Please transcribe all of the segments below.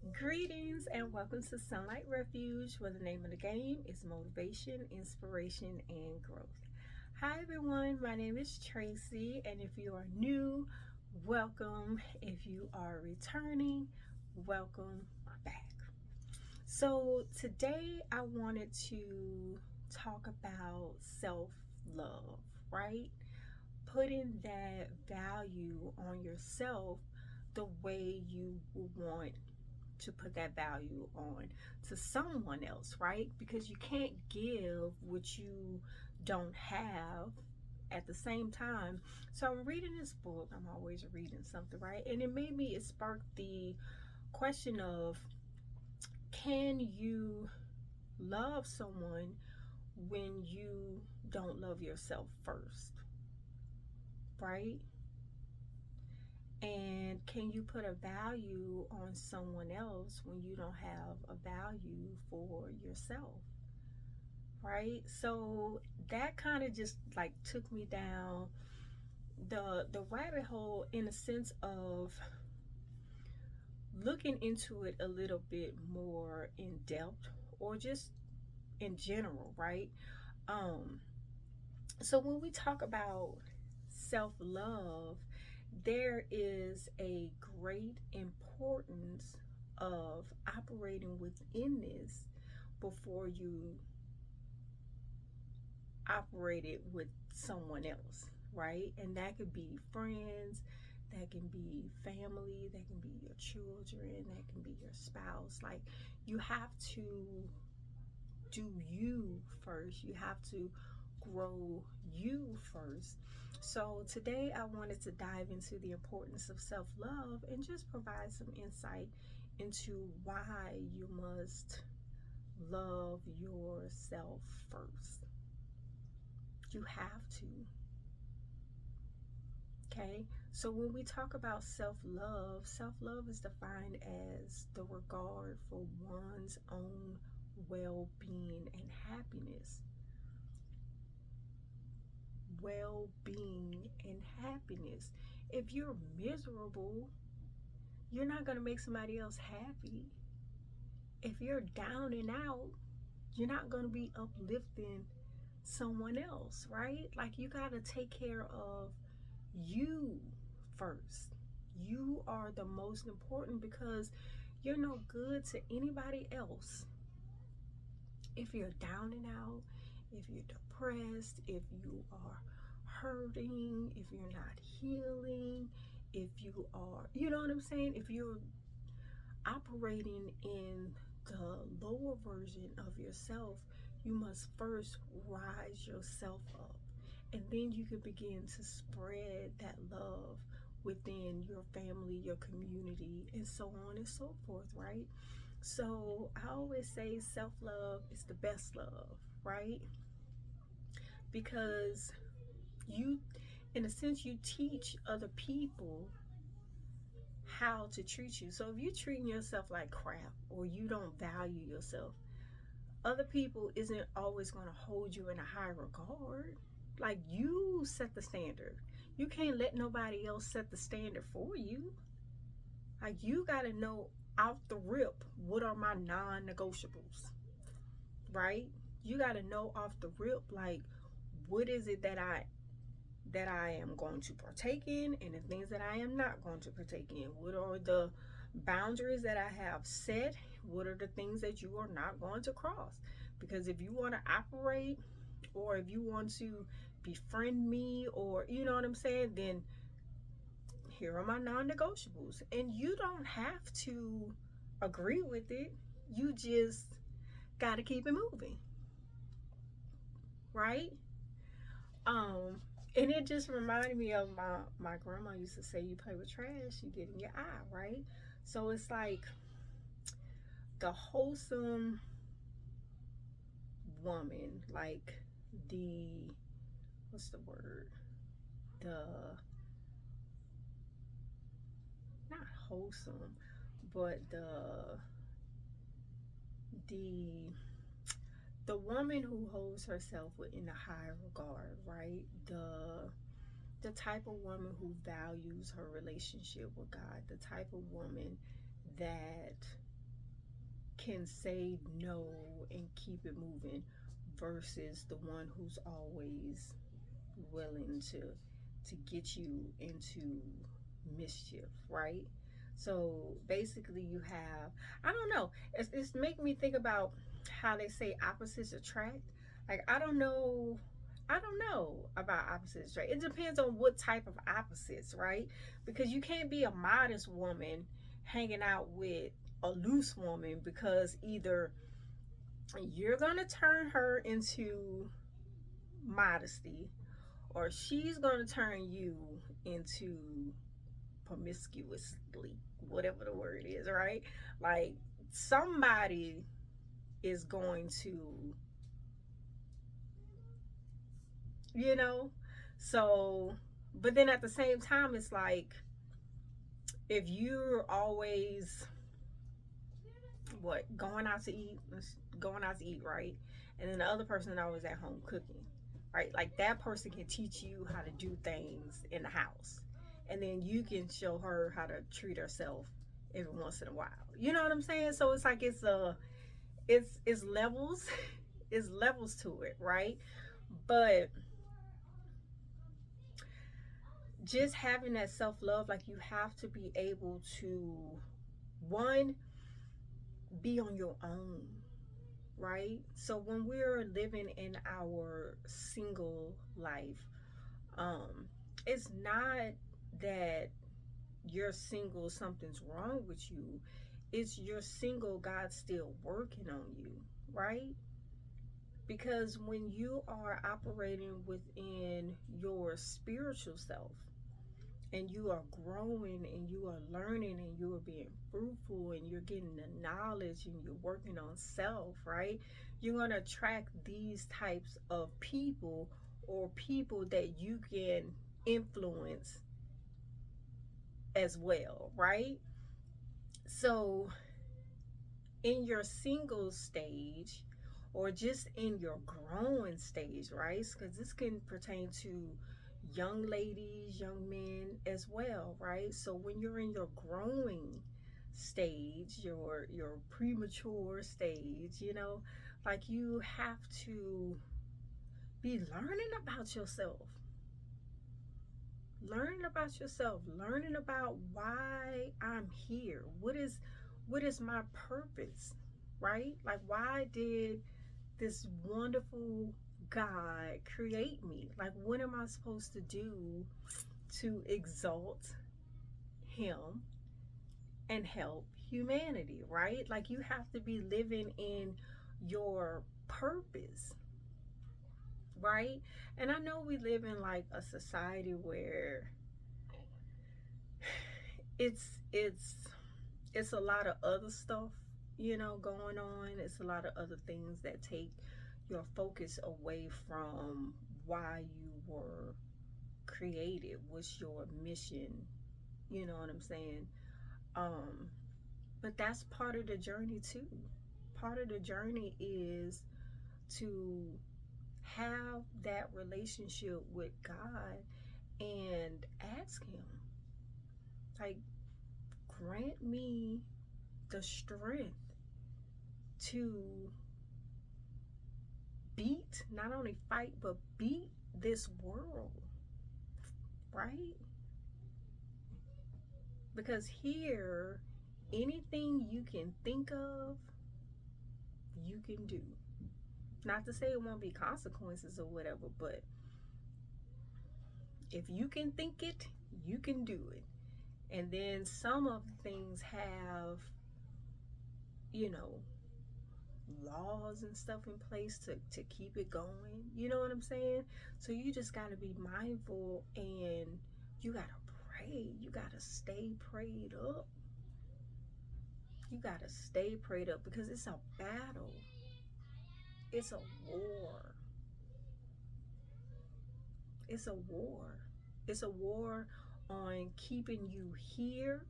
Greetings and welcome to Sunlight Refuge, where the name of the game is motivation, inspiration, and growth. Hi everyone, my name is Tracey, and if you are new, welcome. If you are returning, welcome back. So today I wanted to talk about self-love, right? Putting that value on yourself the way you want to put that value on to someone else, right? Because you can't give what you don't have at the same time. So I'm reading this book. I'm always reading something, right? And it sparked the question of, can you love someone when you don't love yourself first, right? And can you put a value on someone else when you don't have a value for yourself? Right? So that kind of just like took me down the rabbit hole in a sense of looking into it a little bit more in depth, or just in general, right? Um so when we talk about self-love, there is a great importance of operating within this before you operate it with someone else, right? And that could be friends, that can be family, that can be your children, that can be your spouse. Like, you have to do you first. You have to grow you first. So today I wanted to dive into the importance of self-love and just provide some insight into why you must love yourself first. You have to. Okay? So when we talk about self-love, self-love is defined as the regard for one's own well-being and happiness. Well-being and happiness. If you're miserable, you're not going to make somebody else happy. If you're down and out, you're not going to be uplifting someone else, right? Like, you got to take care of you first. You are the most important, because you're no good to anybody else if you're down and out, if you're depressed, if you are hurting, if you're not healing, if you are, you know what I'm saying? If you're operating in the lower version of yourself, you must first rise yourself up. And then you can begin to spread that love within your family, your community, and so on and so forth, right? So I always say self-love is the best love, right? Because you, in a sense, you teach other people how to treat you. So if you're treating yourself like crap, or you don't value yourself, other people isn't always going to hold you in a high regard. Like, you set the standard. You can't let nobody else set the standard for you. Like, you got to know out the rip, what are my non-negotiables, right? You got to know off the rip, like, what is it that I am going to partake in, and the things that I am not going to partake in. What are the boundaries that I have set? What are the things that you are not going to cross? Because if you want to operate, or if you want to befriend me, or you know what I'm saying, then here are my non-negotiables. And you don't have to agree with it. You just got to keep it moving, right? And it just reminded me of my grandma used to say, you play with trash, you get in your eye, right? So it's like, the wholesome woman, like, the, what's the word, the, not wholesome, but the the woman who holds herself in a high regard, right? The type of woman who values her relationship with God, the type of woman that can say no and keep it moving versus the one who's always willing to get you into mischief, right? So basically you have, I don't know, it's making me think about how they say opposites attract. Like I don't know about opposites attract. It depends on what type of opposites, right? Because you can't be a modest woman hanging out with a loose woman, because either you're gonna turn her into modesty, or she's gonna turn you into promiscuously, whatever the word is, right? Like somebody is going to, you know? So, but then at the same time, it's like if you're always going out to eat, right? And then the other person is always at home cooking, right? Like that person can teach you how to do things in the house, and then you can show her how to treat herself every once in a while. You know what I'm saying? So it's like it's levels, it's levels to it, right? But just having that self love, like you have to be able to, one, be on your own, right? So when we're living in our single life, um, it's not that you're single, something's wrong with you. It's you're single, God's still working on you, right? Because when you are operating within your spiritual self, and you are growing and you are learning and you are being fruitful and you're getting the knowledge and you're working on self, right? You're going to attract these types of people, or people that you can influence as well, right? So in your single stage, or just in your growing stage, right? Because this can pertain to young ladies, young men as well, right? So when you're in your growing stage, your premature stage, like you have to be learning about yourself, learning about why I'm here. What is my purpose, right? Like why did this wonderful God create me? Like what am I supposed to do to exalt him and help humanity, right? Like you have to be living in your purpose, right? And I know we live in like a society where it's it's a lot of other stuff, going on. It's a lot of other things that take your focus away from why you were created. What's your mission? You know what I'm saying? Um, but that's part of the journey too. Part of the journey is to have that relationship with God and ask him, like, grant me the strength to not only fight, but beat this world, right? Because here, anything you can think of, you can do. Not to say it won't be consequences or whatever, but if you can think it, you can do it. And then some of the things have, you know, laws and stuff in place to keep it going. You know what I'm saying? So you just got to be mindful, and you got to pray. You got to stay prayed up. You got to stay prayed up, because it's a battle. It's a war. It's a war. It's a war on keeping you here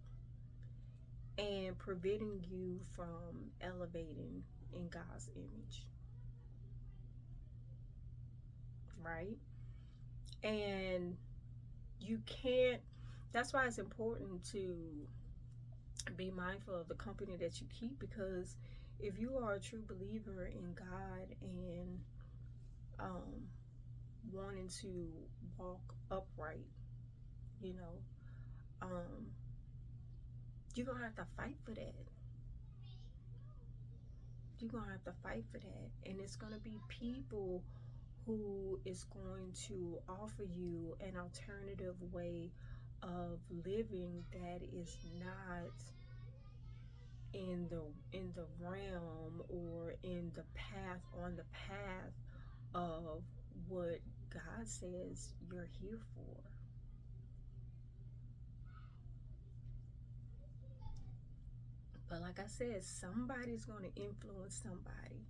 and preventing you from elevating in God's image. Right? And you can't, that's why it's important to be mindful of the company that you keep, because if you are a true believer in God and um, wanting to walk upright, you know, um, you're going to have to fight for that. You're going to have to fight for that. And it's going to be people who is going to offer you an alternative way of living that is not in the realm or in the path on the path of what God says you're here for. But like I said, somebody's going to influence somebody.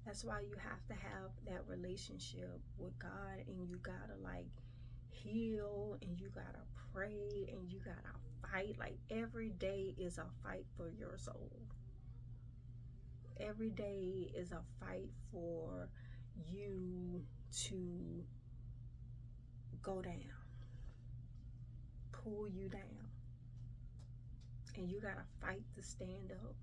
That's why you have to have that relationship with God, and you gotta like heal, and you gotta pray, and you gotta fight. Like every day is a fight for your soul. Every day is a fight for you to go down, pull you down, and you gotta fight to stand up.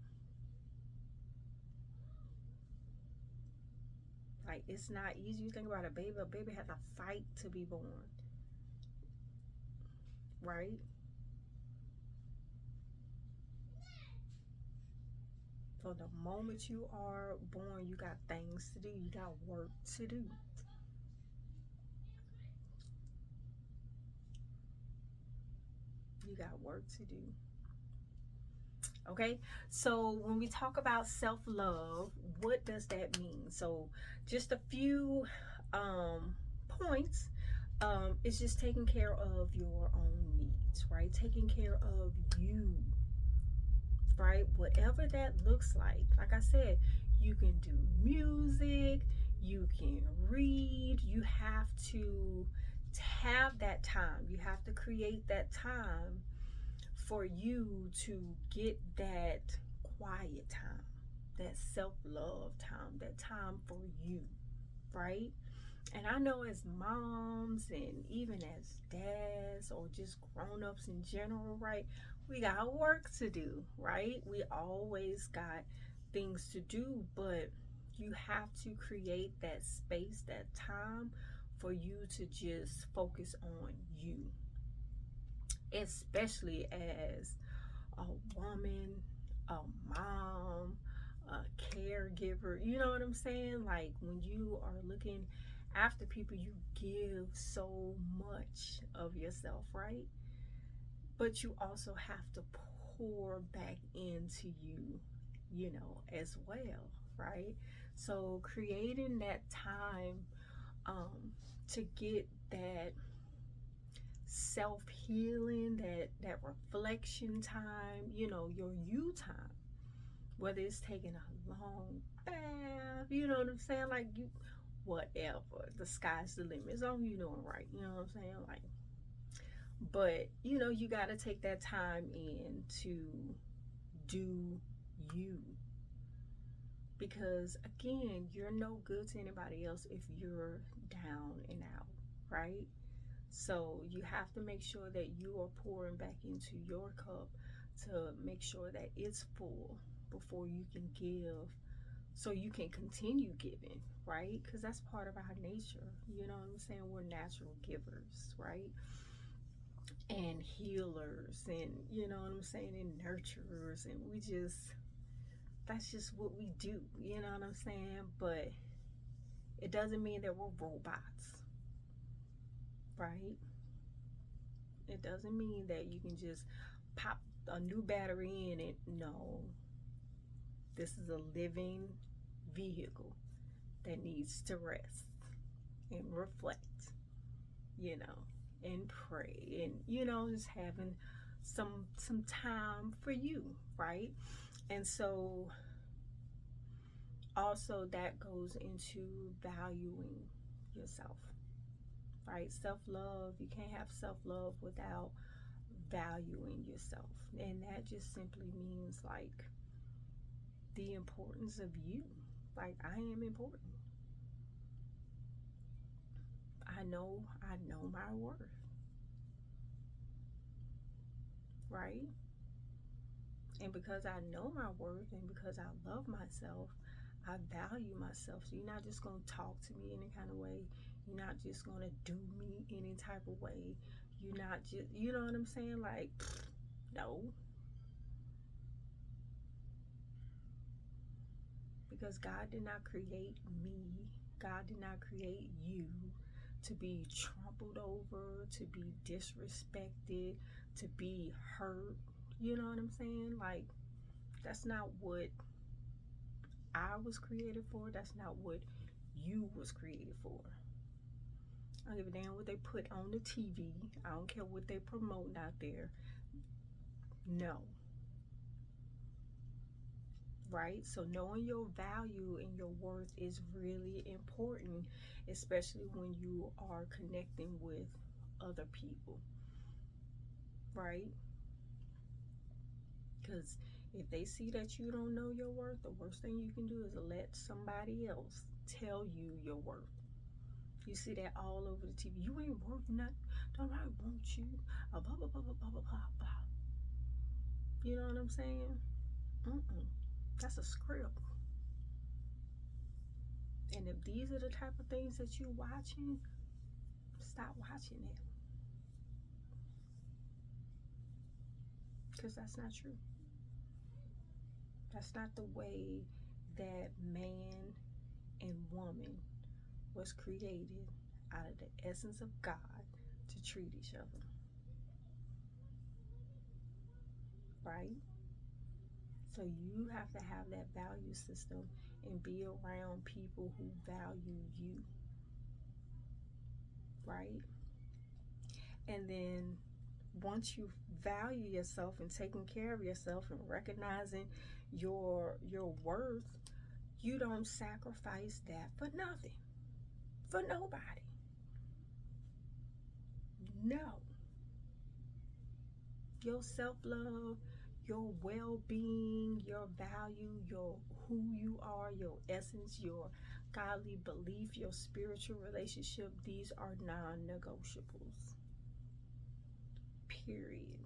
Like it's not easy. You think about a baby had to fight to be born, right? So the moment you are born, you got things to do. You got work to do. You got work to do. Okay, so when we talk about self-love, what does that mean? So just a few points. It's just taking care of your own needs, right? Taking care of you, right? Whatever that looks like. Like I said, you can do music, you can read. You have to have that time. You have to create that time for you to get that quiet time, that self-love time, that time for you, right? And I know as moms and even as dads or just grown-ups in general, right, we got work to do, right? We always got things to do, but you have to create that space, that time for you to just focus on you, especially as a woman, a mom, a caregiver. You know what I'm saying? Like when you are looking after people, you give so much of yourself, right? But you also have to pour back into you, as well, right? So creating that time to get that self-healing, that reflection time, your you time, whether it's taking a long bath, you know what I'm saying, like you, whatever, the sky's the limit, as long as you're doing right, you know what I'm saying, like, but you got to take that time in to do you, because again, you're no good to anybody else if you're down and out, right? So you have to make sure that you are pouring back into your cup to make sure that it's full before you can give, so you can continue giving, right? Because that's part of our nature. You know what I'm saying? We're natural givers, right? And healers, and you know what I'm saying, and nurturers, and that's just what we do. You know what I'm saying? But it doesn't mean that we're robots, right? It doesn't mean that you can just pop a new battery in it. No, this is a living vehicle that needs to rest and reflect, you know, and pray, and just having some time for you, right? And so also that goes into valuing yourself, right? Self-love, you can't have self-love without valuing yourself, and that just simply means like the importance of you. Like, I am important. I know my worth, right? And because I know my worth and because I love myself, I value myself. So you're not just going to talk to me any kind of way. You're not just going to do me any type of way. You're not just, you know what I'm saying? Like, no. Because God did not create me. God did not create you to be trampled over, to be disrespected, to be hurt. You know what I'm saying? Like, that's not what I was created for. That's not what you was created for. I don't give a damn what they put on the TV. I don't care what they promoting out there. No. Right? So knowing your value and your worth is really important, especially when you are connecting with other people. Right? Because if they see that you don't know your worth, the worst thing you can do is let somebody else tell you your worth. You see that all over the TV. You ain't worth nothing. Don't I want you? Blah, blah, blah, blah, blah, blah, blah. You know what I'm saying? That's a script. And if these are the type of things that you're watching, stop watching it. Because that's not true. That's not the way that man and woman was created out of the essence of God to treat each other. Right? So you have to have that value system and be around people who value you. Right? And then once you value yourself and taking care of yourself and recognizing your worth, you don't sacrifice that for nothing, for nobody. No. Your self-love, your well-being, your value, your who you are, your essence, your godly belief, your spiritual relationship, these are non-negotiables. Period.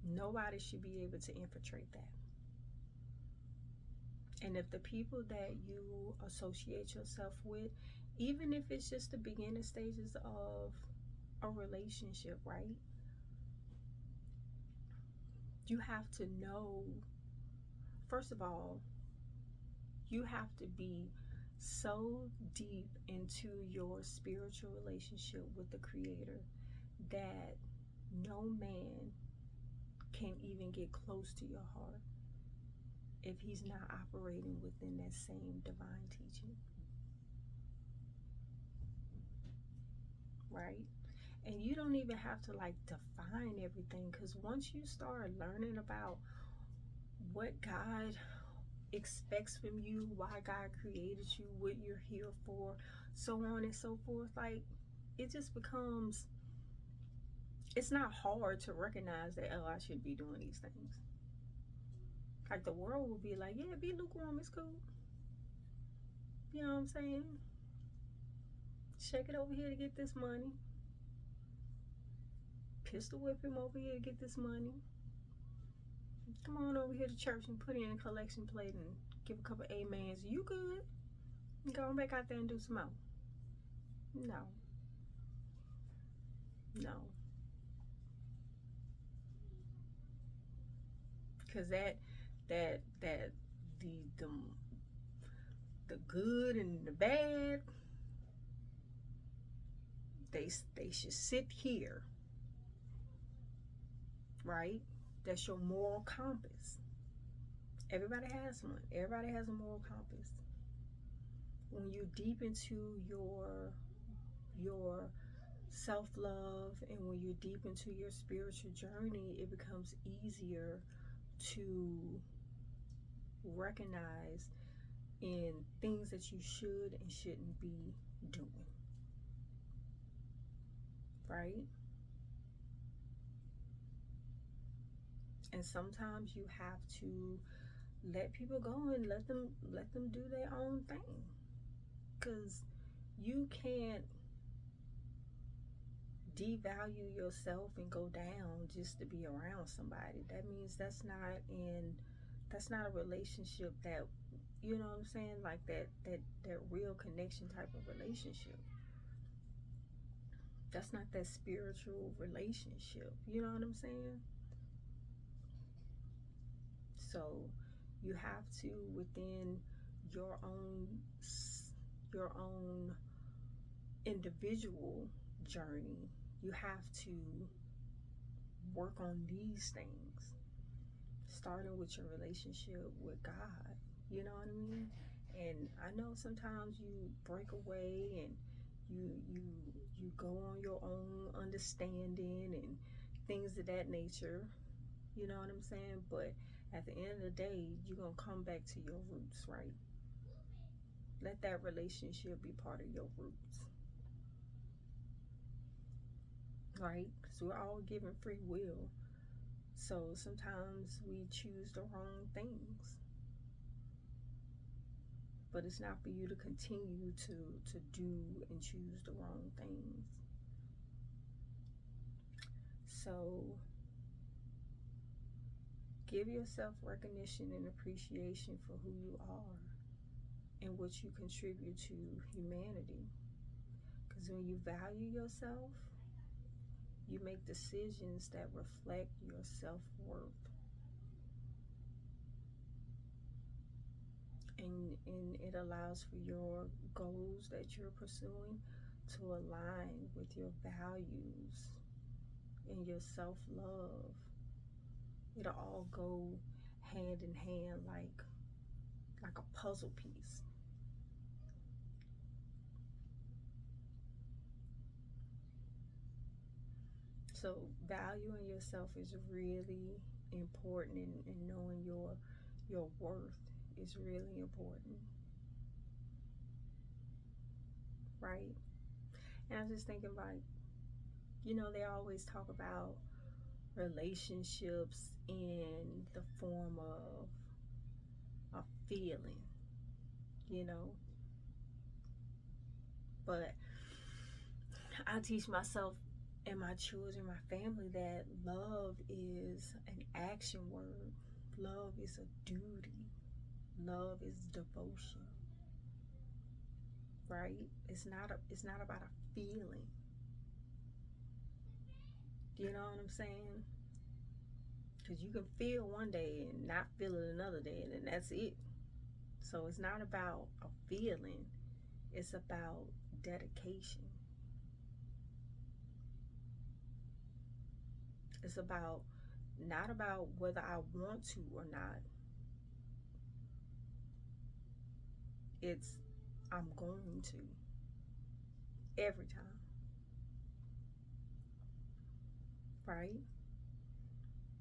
Nobody should be able to infiltrate that. And if the people that you associate yourself with, even if it's just the beginning stages of a relationship, right? You have to know, first of all, you have to be so deep into your spiritual relationship with the Creator that no man can even get close to your heart if he's not operating within that same divine teaching. Right? And you don't even have to like define everything, because once you start learning about what God expects from you, why God created you, what you're here for, so on and so forth, like it just becomes, it's not hard to recognize that, oh, I should be doing these things. Like the world will be like, yeah, be lukewarm, it's cool. You know what I'm saying? Shake it over here to get this money. Pistol whip him over here to get this money. Come on over here to church and put it in a collection plate and give a couple amens. You good? Go back out there and do some more. No. No. Because the good and the bad, they should sit here. Right? That's your moral compass. Everybody has one. Everybody has a moral compass. When you're deep into your self-love and when you're deep into your spiritual journey, it becomes easier to recognize in things that you should and shouldn't be doing. Right? And sometimes you have to let people go and let them do their own thing, because you can't devalue yourself and go down just to be around somebody, that means that's not a relationship that, you know what I'm saying, like that real connection type of relationship. That's not that spiritual relationship, you know what I'm saying? So you have to, within your own your own individual journey, you have to work on these things, starting with your relationship with God. You know what I mean? And I know sometimes you break away and you you go on your own understanding and things of that nature. You know what I'm saying? But at the end of the day, you're gonna come back to your roots, right? Let that relationship be part of your roots, right? Because we're all given free will. So sometimes we choose the wrong things. But it's not for you to continue to do and choose the wrong things. So give yourself recognition and appreciation for who you are and what you contribute to humanity. Because when you value yourself, you make decisions that reflect your self-worth. And it allows for your goals that you're pursuing to align with your values and your self-love. It'll all go hand in hand like a puzzle piece. So valuing yourself is really important, and knowing your worth is really important, right? And I was just thinking, like, they always talk about relationships in the form of a feeling, you know. But I teach myself and my children, my family, that love is an action word. Love is a duty. Love is devotion. Right? It's not about a feeling. You know what I'm saying? Because you can feel one day and not feel it another day, and then that's it. So it's not about a feeling. It's about dedication. It's about not about whether I want to or not. It's I'm going to every time. Right?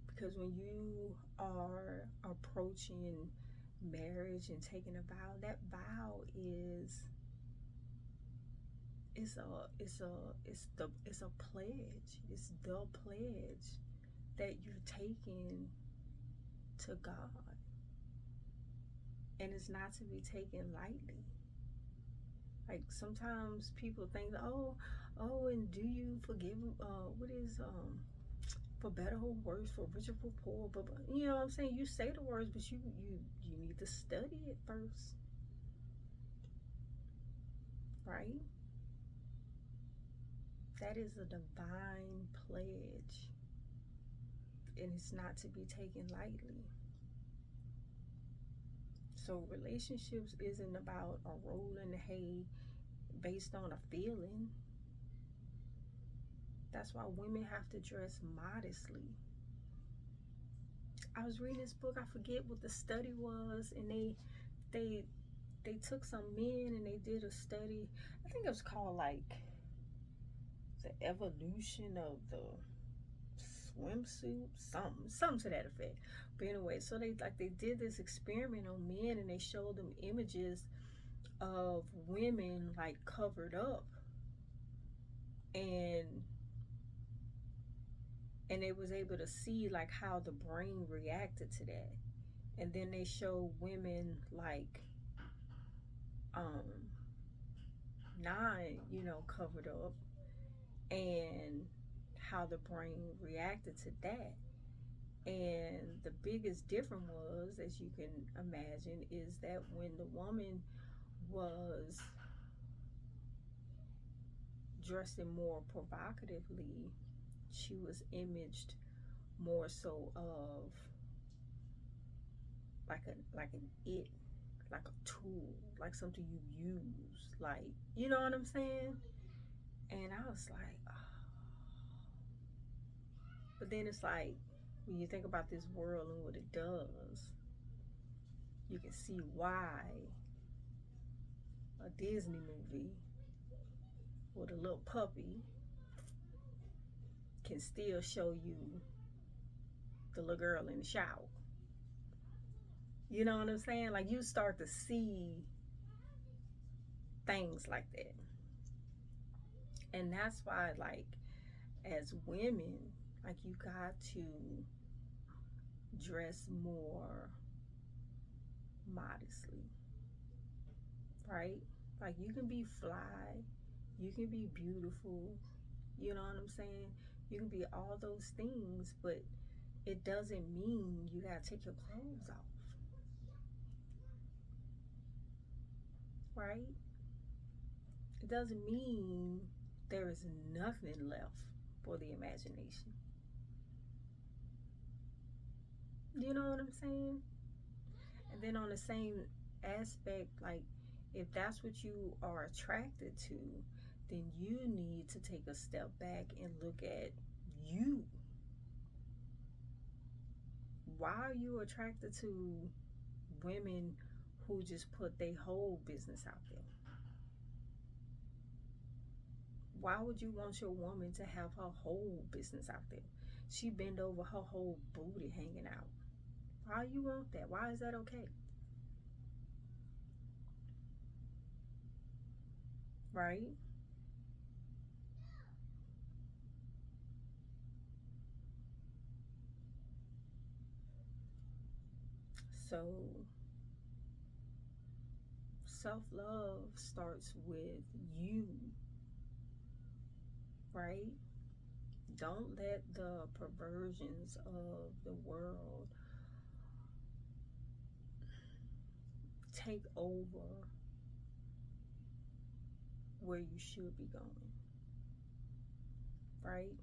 Because when you are approaching marriage and taking a vow, that vow is it's a pledge. It's the pledge that you're taking to God. And it's not to be taken lightly. Like sometimes people think, oh, and do you forgive? What is for better or worse, for richer for poor? But you know what I'm saying? You say the words, but you need to study it first, right? That is a divine pledge, and it's not to be taken lightly. So relationships isn't about a roll in the hay based on a feeling. That's why women have to dress modestly. I was reading this book, I forget what the study was, and they took some men and they did a study. I think it was called like the evolution of the swimsuit, something to that effect. But anyway, so they did this experiment on men, and they showed them images of women like covered up, and they was able to see like how the brain reacted to that. And then they show women like not covered up, and how the brain reacted to that. And the biggest difference was, as you can imagine, is that when the woman was dressing more provocatively, she was imaged more so of like an it, like a tool, like something you use, like, you know what I'm saying? And I was like, oh. But then it's like, when you think about this world and what it does, you can see why a Disney movie with a little puppy can still show you the little girl in the shower. You know what I'm saying? Like, you start to see things like that. And that's why, like, as women, like, you got to dress more modestly, right? Like, you can be fly, you can be beautiful, you know what I'm saying? You can be all those things, but it doesn't mean you gotta take your clothes off, right? It doesn't mean there is nothing left for the imagination. You know what I'm saying? And then on the same aspect, like, if that's what you are attracted to, then you need to take a step back and look at you. Why are you attracted to women who just put their whole business out there? Why would you want your woman to have her whole business out there? She bend over, her whole booty hanging out. Why you want that? Why is that okay? Right? So self-love starts with you, right? Don't let the perversions of the world take over where you should be going, right?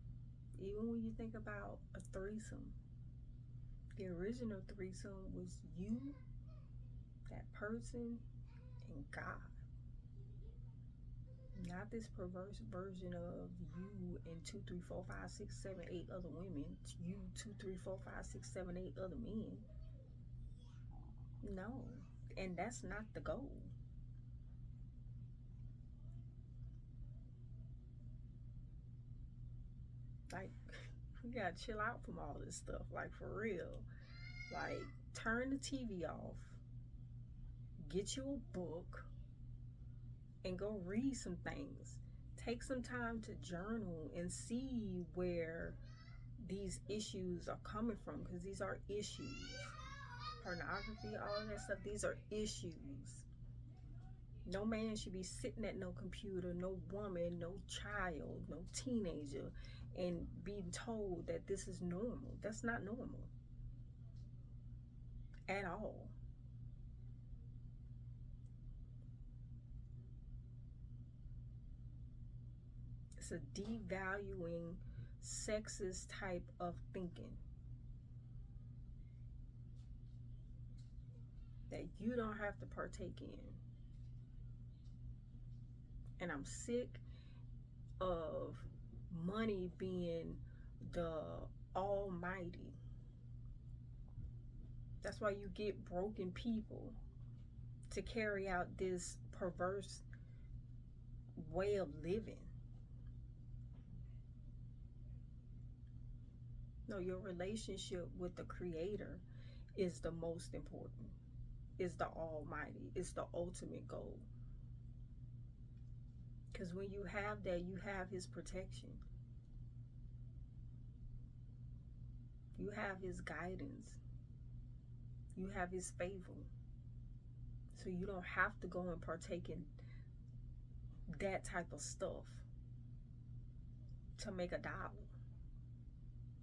Even when you think about a threesome, the original threesome was you, that person, and God. Not this perverse version of you and two, three, four, five, six, seven, eight other women. It's you, two, three, four, five, six, seven, eight other men. No. And that's not the goal. Like, we gotta chill out from all this stuff. Like, for real. Like, turn the TV off, get you a book, and go read some things. Take some time to journal and see where these issues are coming from, because these are issues. Pornography, all of that stuff, these are issues. No man should be sitting at no computer, no woman, no child, no teenager, and being told that this is normal. That's not normal at all. It's a devaluing, sexist type of thinking that you don't have to partake in. And I'm sick of money being the almighty. That's why you get broken people to carry out this perverse way of living. No, your relationship with the Creator is the most important, is the almighty, is the ultimate goal. Because when you have that, you have his protection, you have his guidance, you have his favor. So you don't have to go and partake in that type of stuff. to make $1.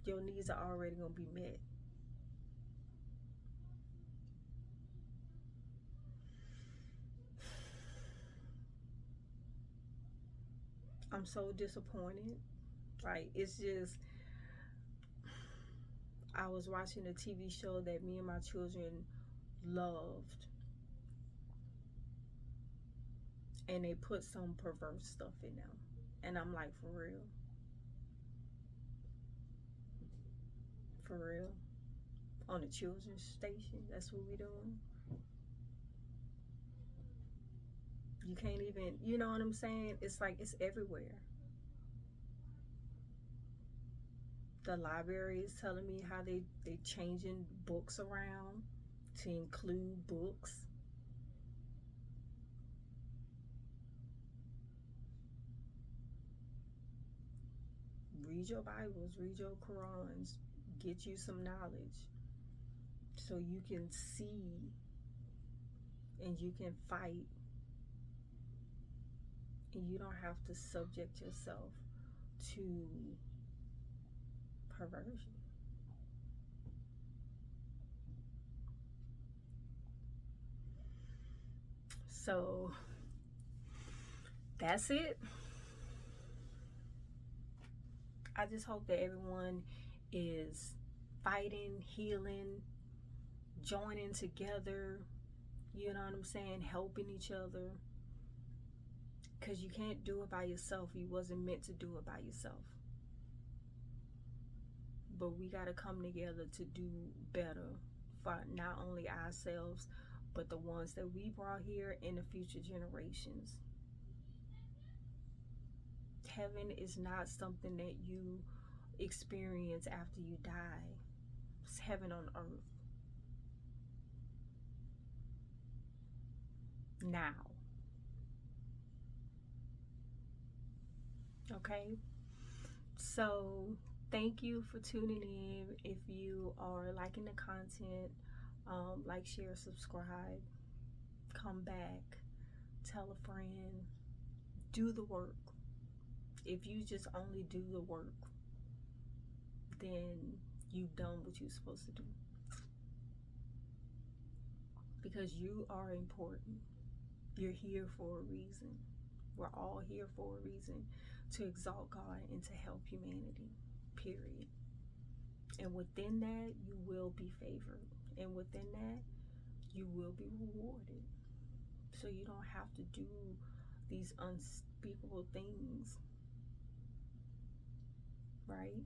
Your needs are already going to be met. I'm so disappointed. Like, it's just, I was watching a TV show that me and my children loved, and they put some perverse stuff in them. And I'm like, for real? For real? On the children's station? That's what we doing? You can't even, you know what I'm saying? It's like, it's everywhere. The library is telling me how they changing books around to include books. Read your Bibles, read your Qurans, get you some knowledge so you can see and you can fight, and you don't have to subject yourself to perversion. So that's it. I just hope that everyone is fighting, healing, joining together, you know what I'm saying, helping each other. Because you can't do it by yourself. You wasn't meant to do it by yourself. But we got to come together to do better for not only ourselves, but the ones that we brought here and the future generations. Heaven is not something that you experience after you die. It's heaven on earth. Now. Okay? So, thank you for tuning in. If you are liking the content, like, share, subscribe, come back, tell a friend, do the work. If you just only do the work, then you've done what you're supposed to do. Because you are important. You're here for a reason. We're all here for a reason, to exalt God and to help humanity, period. And within that, you will be favored. And within that, you will be rewarded. So you don't have to do these unspeakable things, right?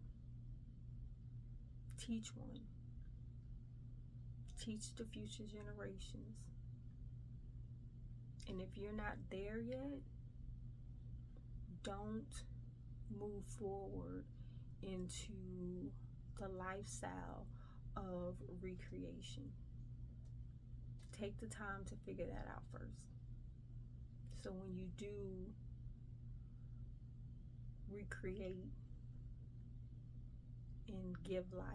Teach one. Teach the future generations. And if you're not there yet, don't move forward into the lifestyle of recreation. Take the time to figure that out first. So when you do recreate and give life,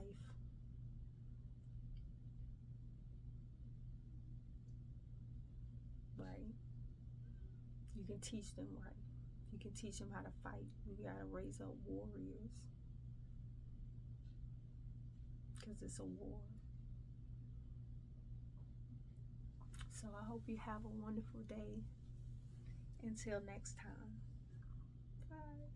right? You can teach them right. You can teach them how to fight. You gotta raise up warriors. Because it's a war. So I hope you have a wonderful day. Until next time. Bye.